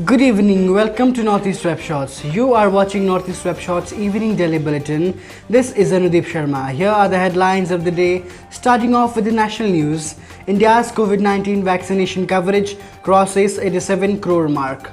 Good evening, welcome to Northeast Web Shots. You are watching Northeast Web Shots Evening Daily Bulletin. This is Anudeep Sharma. Here are the headlines of the day. Starting off with the national news, India's COVID-19 vaccination coverage crosses 87 crore mark.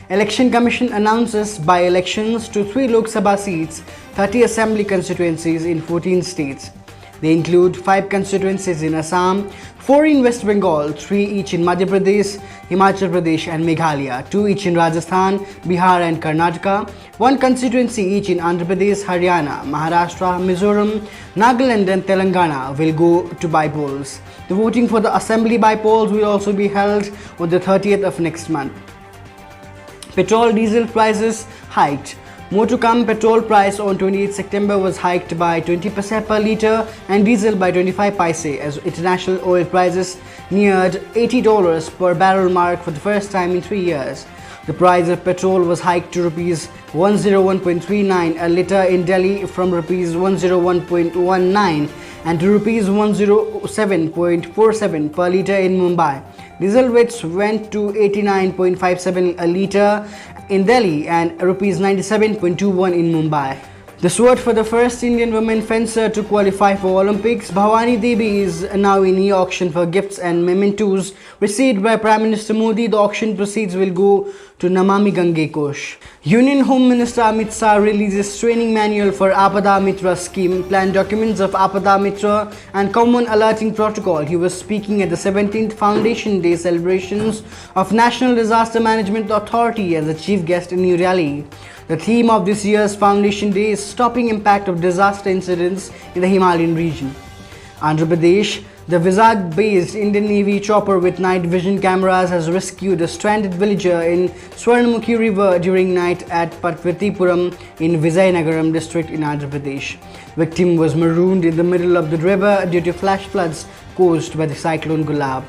Election Commission announces by-elections to 3 Lok Sabha seats, 30 assembly constituencies in 14 states. They include 5 constituencies in Assam, 4 in West Bengal, 3 each in Madhya Pradesh, Himachal Pradesh and Meghalaya, 2 each in Rajasthan, Bihar and Karnataka, 1 constituency each in Andhra Pradesh, Haryana, Maharashtra, Mizoram, Nagaland and Telangana will go to by-polls. The voting for the assembly by-polls will also be held on the 30th of next month. Petrol diesel prices hiked. More to come. Petrol price on 28 September was hiked by 20% per litre and diesel by 25 paise as international oil prices neared $80 per barrel mark for the first time in 3 years. The price of petrol was hiked to rupees 101.39 a litre in Delhi from rupees 101.19 and to rupees 107.47 per litre in Mumbai. Diesel rates went to 89.57 a litre in Delhi and rupees 97.21 in Mumbai. The sword for the first Indian woman fencer to qualify for Olympics, Bhavani Devi, is now in e-auction for gifts and mementos received by Prime Minister Modi. The auction proceeds will go to Namami Gange Kosh. Union Home Minister Amit Shah releases training manual for Apada Mitra scheme, planned documents of Apada Mitra and common alerting protocol. He was speaking at the 17th Foundation Day celebrations of National Disaster Management Authority as a chief guest in New Delhi. The theme of this year's Foundation Day is stopping impact of disaster incidents in the Himalayan region. Andhra Pradesh, the Vizag-based Indian Navy chopper with night vision cameras has rescued a stranded villager in Swarnamukhi River during night at Parvatipuram in Vizianagaram district in Andhra Pradesh. Victim was marooned in the middle of the river due to flash floods caused by the cyclone Gulab.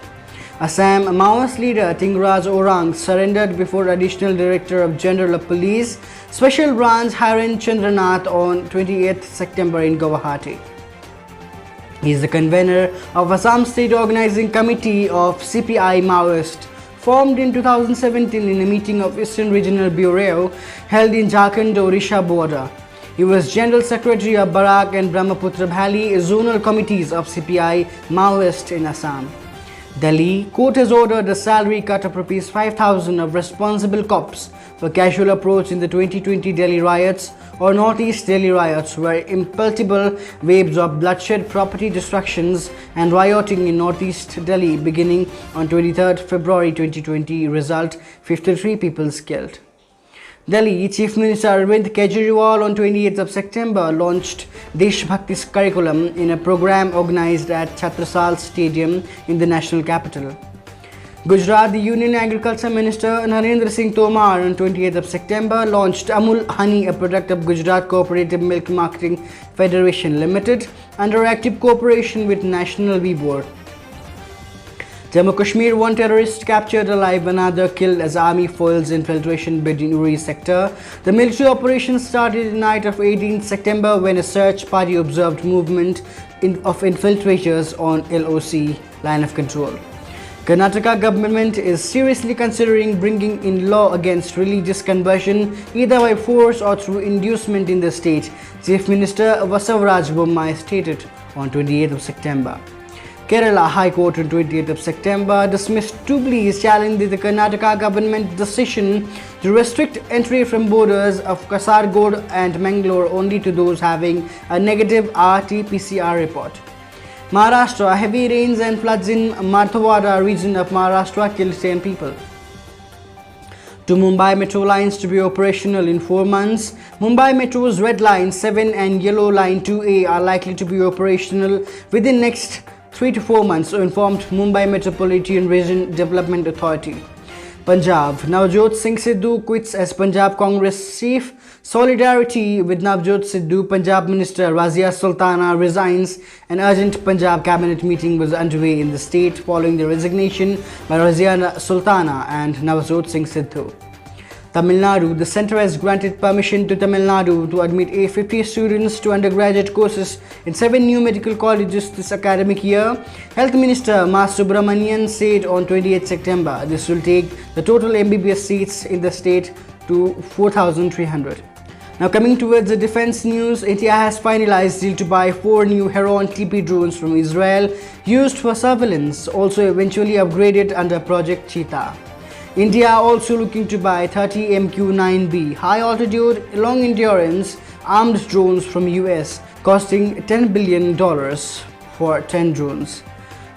Assam Maoist leader Tingraj Orang surrendered before Additional Director of General of Police Special Branch Hiren Chandranath on 28th September in Guwahati. He is the convener of Assam State Organizing Committee of CPI Maoist, formed in 2017 in a meeting of Eastern Regional Bureau held in Jharkhand-Odisha border. He was General Secretary of Barak and Brahmaputra Valley Zonal Committees of CPI Maoist in Assam. Delhi court has ordered a salary cut of rupees 5,000 of responsible cops for casual approach in the 2020 Delhi riots or Northeast Delhi riots, where impalpable waves of bloodshed, property destructions and rioting in Northeast Delhi beginning on 23rd February 2020 result 53 people killed. Delhi Chief Minister Arvind Kejriwal on 28th of September launched Desh Bhakti curriculum in a program organized at Chhatrasal Stadium in the national capital. Gujarat, the Union Agriculture Minister Narendra Singh Tomar on 28th of September launched Amul Honey, a product of Gujarat Cooperative Milk Marketing Federation Limited, under active cooperation with National Bee Board. Jammu Kashmir, 1 terrorist captured alive, another killed as army foils infiltration bid in Uri sector. The military operation started the night of 18th September when a search party observed movement of infiltrators on LOC line of control. Karnataka government is seriously considering bringing in law against religious conversion either by force or through inducement in the state, Chief Minister Vasavaraj Bommai stated on 28th of September. Kerala High Court on 28th of September dismissed 2 pleas challenging the Karnataka government decision to restrict entry from borders of Kasaragod and Mangalore only to those having a negative RT-PCR report. Maharashtra, heavy rains and floods in Marathwada region of Maharashtra killed 10 people. 2 Mumbai Metro lines to be operational in 4 months. Mumbai Metro's Red Line 7 and Yellow Line 2A are likely to be operational within next 3 to 4 months, so informed Mumbai Metropolitan Region Development Authority. Punjab, Navjot Singh Sidhu quits as Punjab Congress chief. Solidarity with Navjot Sidhu, Punjab Minister Razia Sultana resigns. An urgent Punjab cabinet meeting was underway in the state following the resignation by Razia Sultana and Navjot Singh Sidhu. Tamil Nadu. The centre has granted permission to Tamil Nadu to admit 50 students to undergraduate courses in 7 new medical colleges this academic year. Health Minister Mas Subramanian said on 28 September this will take the total MBBS seats in the state to 4,300. Now coming towards the defense news, India has finalized deal to buy 4 new Heron TP drones from Israel used for surveillance, also eventually upgraded under Project Cheetah. India also looking to buy 30 MQ-9B high-altitude, long-endurance armed drones from US, costing $10 billion for 10 drones.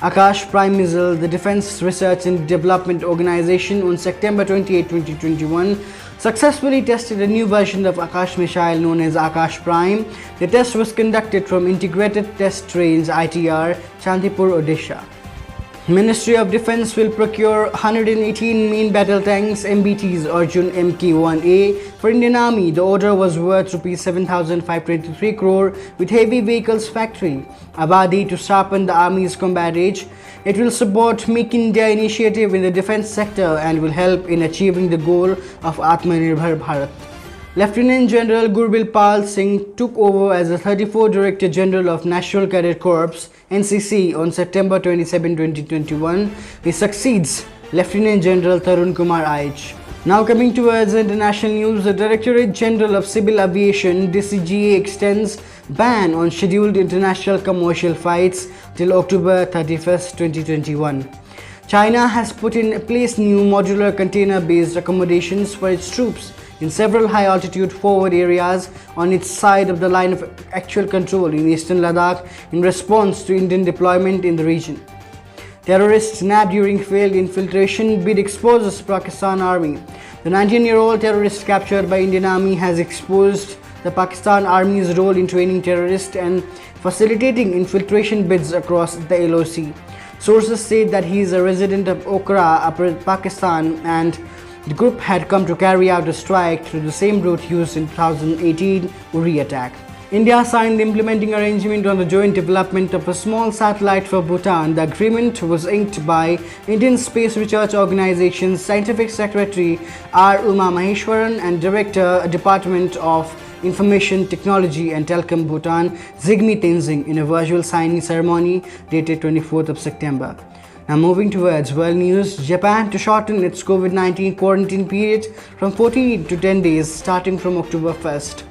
Akash Prime Missile, the Defense Research and Development Organization, on September 28, 2021, successfully tested a new version of Akash missile known as Akash Prime. The test was conducted from Integrated Test Range ITR, Chandipur, Odisha. Ministry of Defence will procure 118 main battle tanks MBTs Arjun Mk1A for Indian Army. The order was worth Rs 7,523 crore with Heavy Vehicles Factory, Abadi, to sharpen the Army's combat edge. It will support Make India initiative in the defence sector and will help in achieving the goal of Atmanirbhar Bharat. Lieutenant General Gurbil Pal Singh took over as the 34th Director General of National Cadet Corps (NCC) on September 27, 2021. He succeeds Lieutenant General Tarun Kumar Aij. Now coming towards international news, the Directorate General of Civil Aviation (DCGA) extends ban on scheduled international commercial flights till October 31, 2021. China has put in place new modular container-based accommodations for its troops in several high-altitude forward areas on its side of the line of actual control in eastern Ladakh in response to Indian deployment in the region. Terrorists nabbed during failed infiltration bid exposes Pakistan Army. The 19-year-old terrorist captured by Indian Army has exposed the Pakistan Army's role in training terrorists and facilitating infiltration bids across the LOC. Sources say that he is a resident of Okra, Upper Pakistan, and the group had come to carry out a strike through the same route used in 2018 Uri attack. India signed the implementing arrangement on the joint development of a small satellite for Bhutan. The agreement was inked by Indian Space Research Organization's Scientific Secretary R. Uma Maheshwaran and Director, Department of Information Technology and Telecom Bhutan, Zigme Tenzing, in a virtual signing ceremony dated 24th of September. Now moving towards world news, Japan to shorten its COVID-19 quarantine period from 14 to 10 days starting from October 1st.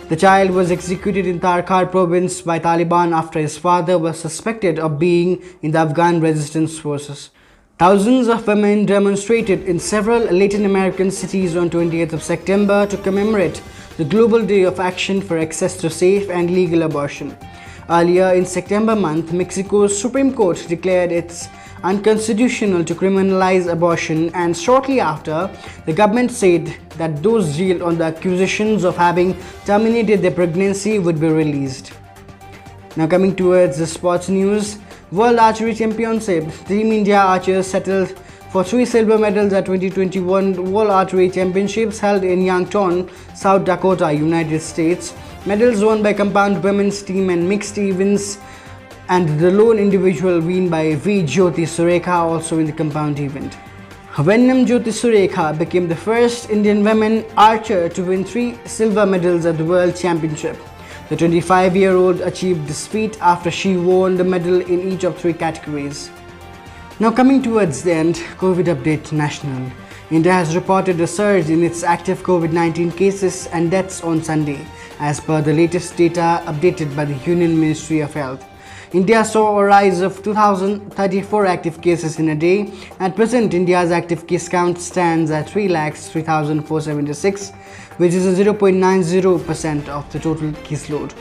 The child was executed in Tarkar province by Taliban after his father was suspected of being in the Afghan resistance forces. Thousands of women demonstrated in several Latin American cities on 20th of September to commemorate the Global Day of Action for Access to Safe and Legal Abortion. Earlier in September month, Mexico's Supreme Court declared it's unconstitutional to criminalize abortion, and shortly after, the government said that those jailed on the accusations of having terminated their pregnancy would be released. Now coming towards the sports news, World Archery Championship, Team India archers settled for 3 silver medals at 2021 World Archery Championships held in Yankton, South Dakota, United States. Medals won by compound women's team and mixed events, and the lone individual win by V. Jyoti Surekha also in the compound event. Vennam Jyoti Surekha became the first Indian women archer to win 3 silver medals at the World Championship. The 25-year-old achieved this feat after she won the medal in each of 3 categories. Now coming towards the end, COVID update national. India has reported a surge in its active COVID-19 cases and deaths on Sunday, as per the latest data updated by the Union Ministry of Health. India saw a rise of 2,034 active cases in a day. At present, India's active case count stands at 3,03,476, which is a 0.90% of the total caseload.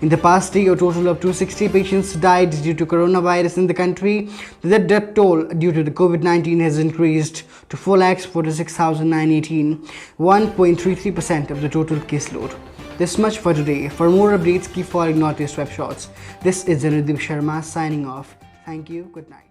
In the past day, a total of 260 patients died due to coronavirus in the country. The death toll due to the COVID-19 has increased to 4,46,918, 1.33% of the total caseload. This much for today. For more updates, keep following Northeast Web Shots. This is Janudip Sharma signing off. Thank you. Good night.